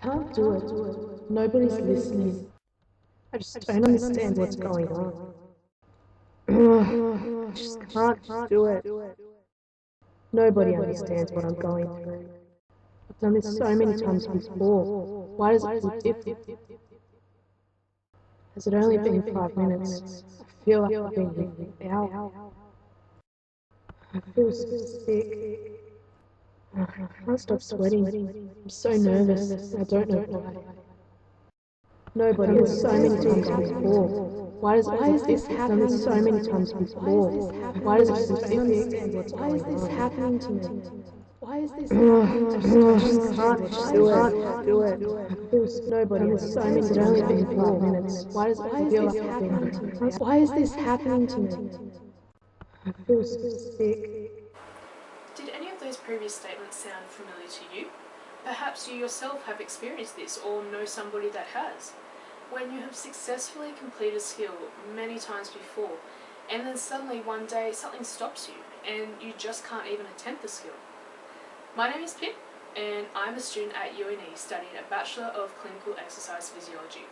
Can't do it. Nobody's listening. I just don't understand what's going on. I just can't do it. Nobody understands what I'm going through. I've done this so many times before. Why does it feel different? Has it only been 5 minutes? I feel like I've been here for an hour. I feel so sick. I can't stop sweating. I'm so nervous. I don't know why. Nobody has so many times before. Why is this happening? I've done this so many times before. Why does it feel different? Why is this happening to me? Why is this happening to me? I just can't do it. Nobody has so many. It's only been 5 minutes. Why does it feel like I've been here? Why is this happening to me? I feel so sick. Did any of those previous statements sound familiar to you? Perhaps you yourself have experienced this or know somebody that has. When you have successfully completed a skill many times before, and then suddenly one day something stops you and you just can't even attempt the skill. My name is Pip, and I'm a student at UNE studying a Bachelor of Clinical Exercise Physiology.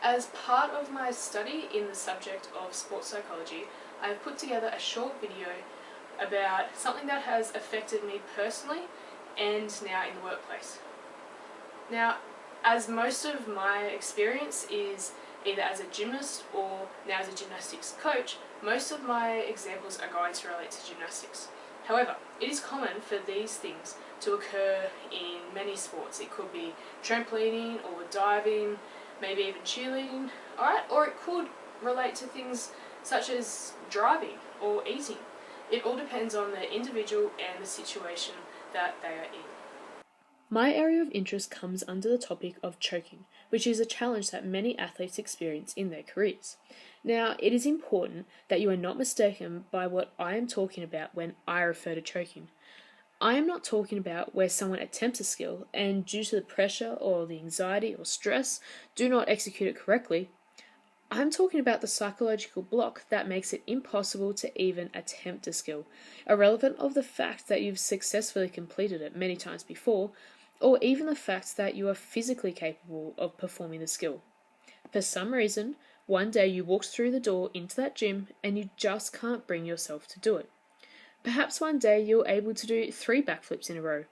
As part of my study in the subject of sports psychology, I have put together a short video about something that has affected me personally and now in the workplace. Now, as most of my experience is either as a gymnast or now as a gymnastics coach, most of my examples are going to relate to gymnastics. However, it is common for these things to occur in many sports. It could be trampolining or diving, maybe even cheerleading, alright? Or it could relate to things such as driving or eating. It all depends on the individual and the situation that they are in. My area of interest comes under the topic of choking, which is a challenge that many athletes experience in their careers. Now, it is important that you are not mistaken by what I am talking about when I refer to choking. I am not talking about where someone attempts a skill and due to the pressure or the anxiety or stress do not execute it correctly. I'm talking about the psychological block that makes it impossible to even attempt a skill, irrelevant of the fact that you've successfully completed it many times before, or even the fact that you are physically capable of performing the skill. For some reason, one day you walk through the door into that gym and you just can't bring yourself to do it. Perhaps one day you're able to do 3 backflips in a row.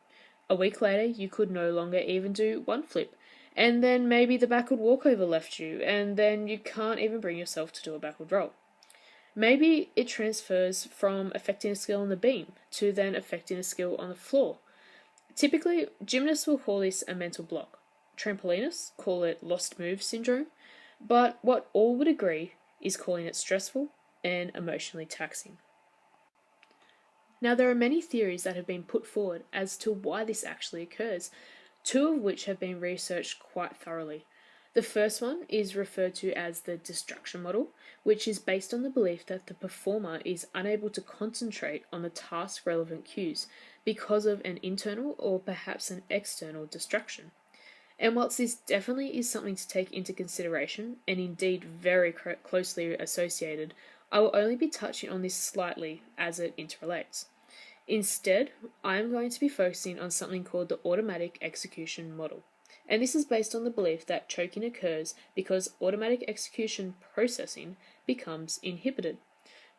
A week later, you could no longer even do 1 flip. And then maybe the backward walkover left you, and then you can't even bring yourself to do a backward roll. Maybe it transfers from affecting a skill on the beam to then affecting a skill on the floor. Typically, gymnasts will call this a mental block. Trampolinists call it lost move syndrome, but what all would agree is calling it stressful and emotionally taxing. Now, there are many theories that have been put forward as to why this actually occurs, 2 of which have been researched quite thoroughly. The first one is referred to as the distraction model, which is based on the belief that the performer is unable to concentrate on the task-relevant cues because of an internal or perhaps an external distraction. And whilst this definitely is something to take into consideration, and indeed very closely associated, I will only be touching on this slightly as it interrelates. Instead, I am going to be focusing on something called the automatic execution model. And this is based on the belief that choking occurs because automatic execution processing becomes inhibited.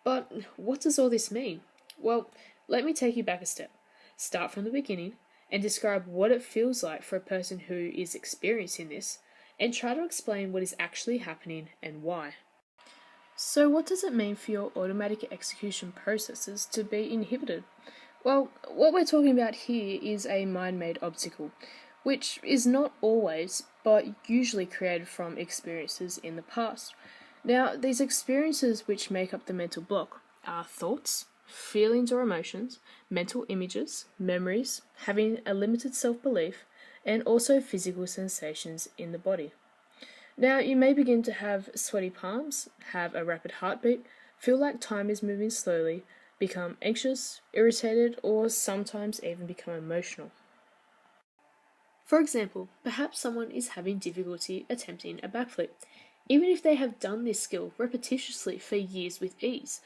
But what does all this mean? Well, let me take you back a step. Start from the beginning and describe what it feels like for a person who is experiencing this, and try to explain what is actually happening and why. So what does it mean for your automatic execution processes to be inhibited? Well, what we're talking about here is a mind-made obstacle, which is not always, but usually created from experiences in the past. Now, these experiences which make up the mental block are thoughts, feelings or emotions, mental images, memories, having a limited self-belief, and also physical sensations in the body. Now, you may begin to have sweaty palms, have a rapid heartbeat, feel like time is moving slowly, become anxious, irritated, or sometimes even become emotional. For example, perhaps someone is having difficulty attempting a backflip, even if they have done this skill repetitiously for years with ease.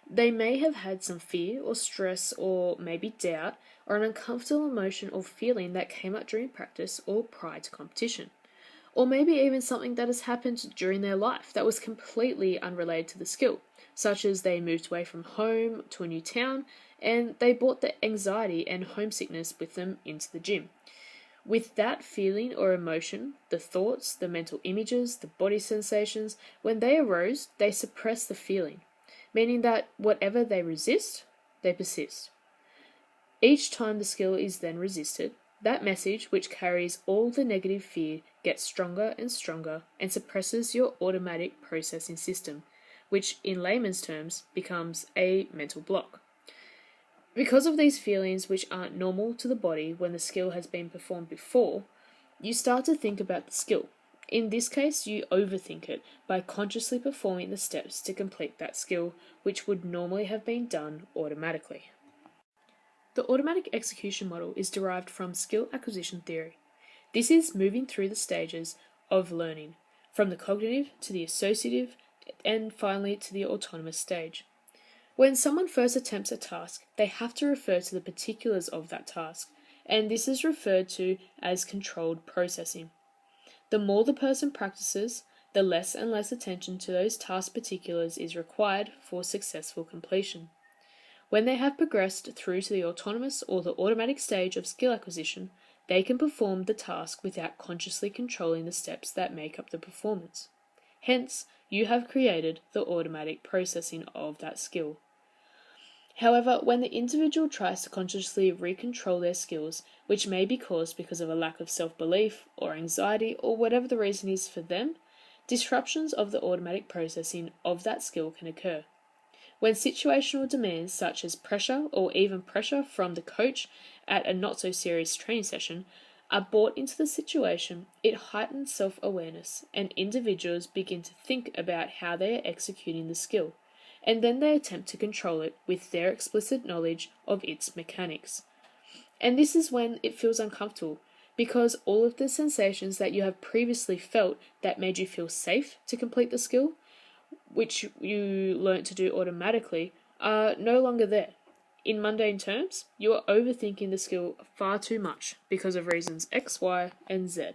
They may have had some fear or stress or maybe doubt or an uncomfortable emotion or feeling that came up during practice or prior to competition. Or maybe even something that has happened during their life that was completely unrelated to the skill, such as they moved away from home to a new town and they brought the anxiety and homesickness with them into the gym. With that feeling or emotion, the thoughts, the mental images, the body sensations, when they arose, they suppress the feeling, meaning that whatever they resist, they persist. Each time the skill is then resisted, that message, which carries all the negative fear, gets stronger and stronger and suppresses your automatic processing system, which in layman's terms becomes a mental block. Because of these feelings, which aren't normal to the body when the skill has been performed before, you start to think about the skill. In this case, you overthink it by consciously performing the steps to complete that skill, which would normally have been done automatically. The automatic execution model is derived from skill acquisition theory. This is moving through the stages of learning, from the cognitive to the associative, and finally to the autonomous stage. When someone first attempts a task, they have to refer to the particulars of that task, and this is referred to as controlled processing. The more the person practices, the less and less attention to those task particulars is required for successful completion. When they have progressed through to the autonomous or the automatic stage of skill acquisition, they can perform the task without consciously controlling the steps that make up the performance. Hence, you have created the automatic processing of that skill. However, when the individual tries to consciously recontrol their skills, which may be caused because of a lack of self-belief or anxiety or whatever the reason is for them, disruptions of the automatic processing of that skill can occur. When situational demands such as pressure or even pressure from the coach at a not-so-serious training session are brought into the situation, it heightens self-awareness and individuals begin to think about how they are executing the skill, and then they attempt to control it with their explicit knowledge of its mechanics. And this is when it feels uncomfortable, because all of the sensations that you have previously felt that made you feel safe to complete the skill, which you learnt to do automatically, are no longer there. In mundane terms, you are overthinking the skill far too much because of reasons X, Y, and Z.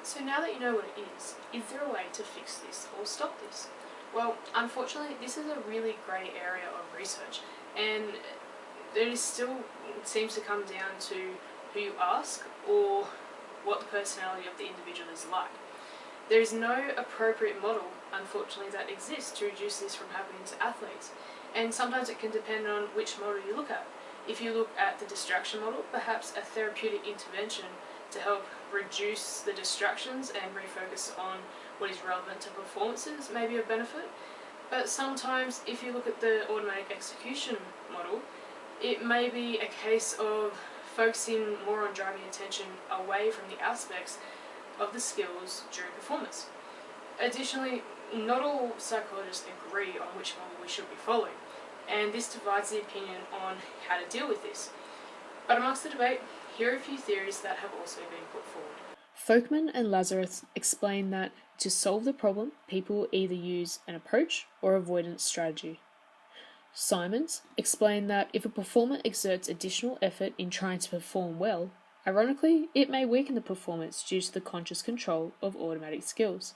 So now that you know what it is there a way to fix this or stop this? Well, unfortunately, this is a really grey area of research, and it seems to come down to who you ask or what the personality of the individual is like. There is no appropriate model, unfortunately, that exists to reduce this from happening to athletes, and sometimes it can depend on which model you look at. If you look at the distraction model, perhaps a therapeutic intervention to help reduce the distractions and refocus on what is relevant to performances may be of benefit. But sometimes if you look at the automatic execution model, it may be a case of focusing more on driving attention away from the aspects of the skills during performance. Additionally, not all psychologists agree on which model we should be following, and this divides the opinion on how to deal with this. But amongst the debate, here are a few theories that have also been put forward. Folkman and Lazarus explain that to solve the problem, people either use an approach or avoidance strategy. Simons explain that if a performer exerts additional effort in trying to perform well, ironically, it may weaken the performance due to the conscious control of automatic skills.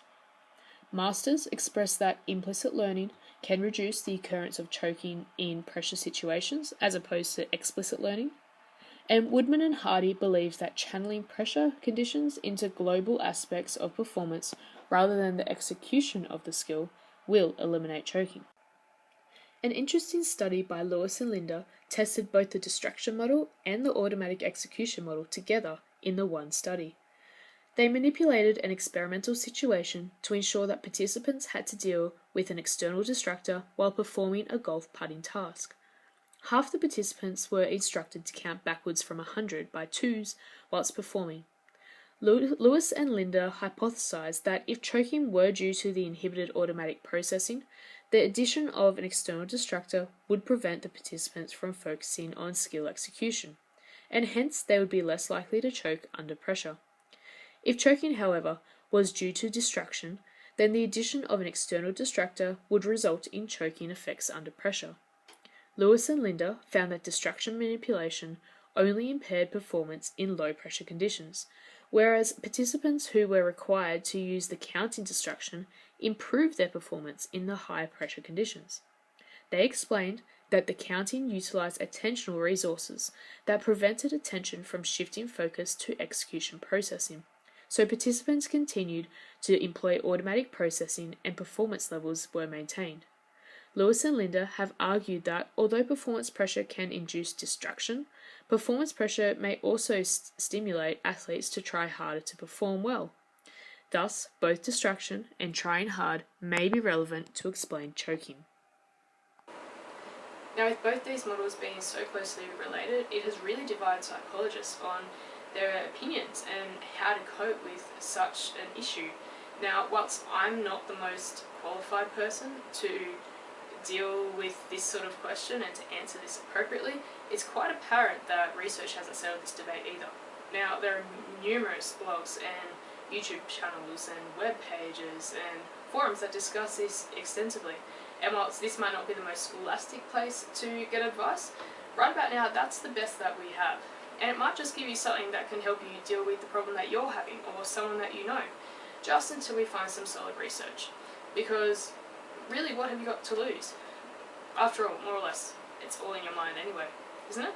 Masters express that implicit learning can reduce the occurrence of choking in pressure situations as opposed to explicit learning. And Woodman and Hardy believe that channeling pressure conditions into global aspects of performance rather than the execution of the skill will eliminate choking. An interesting study by Lewis and Linda tested both the distraction model and the automatic execution model together in the one study. They manipulated an experimental situation to ensure that participants had to deal with an external distractor while performing a golf putting task. Half the participants were instructed to count backwards from 100 by twos whilst performing. Lewis and Linda hypothesized that if choking were due to the inhibited automatic processing, the addition of an external distractor would prevent the participants from focusing on skill execution, and hence they would be less likely to choke under pressure. If choking, however, was due to distraction, then the addition of an external distractor would result in choking effects under pressure. Lewis and Linder found that distraction manipulation only impaired performance in low-pressure conditions, whereas participants who were required to use the counting distraction improved their performance in the high-pressure conditions. They explained that the counting utilized attentional resources that prevented attention from shifting focus to execution processing, so participants continued to employ automatic processing and performance levels were maintained. Lewis and Linder have argued that although performance pressure can induce distraction, performance pressure may also stimulate athletes to try harder to perform well. Thus, both distraction and trying hard may be relevant to explain choking. Now, with both these models being so closely related, it has really divided psychologists on their opinions and how to cope with such an issue. Now, whilst I'm not the most qualified person to deal with this sort of question and to answer this appropriately, it's quite apparent that research hasn't settled this debate either. Now, there are numerous blogs and YouTube channels and web pages and forums that discuss this extensively. And whilst this might not be the most scholastic place to get advice, right about now that's the best that we have. And it might just give you something that can help you deal with the problem that you're having or someone that you know, just until we find some solid research. Because really, what have you got to lose? After all, more or less, it's all in your mind anyway, isn't it?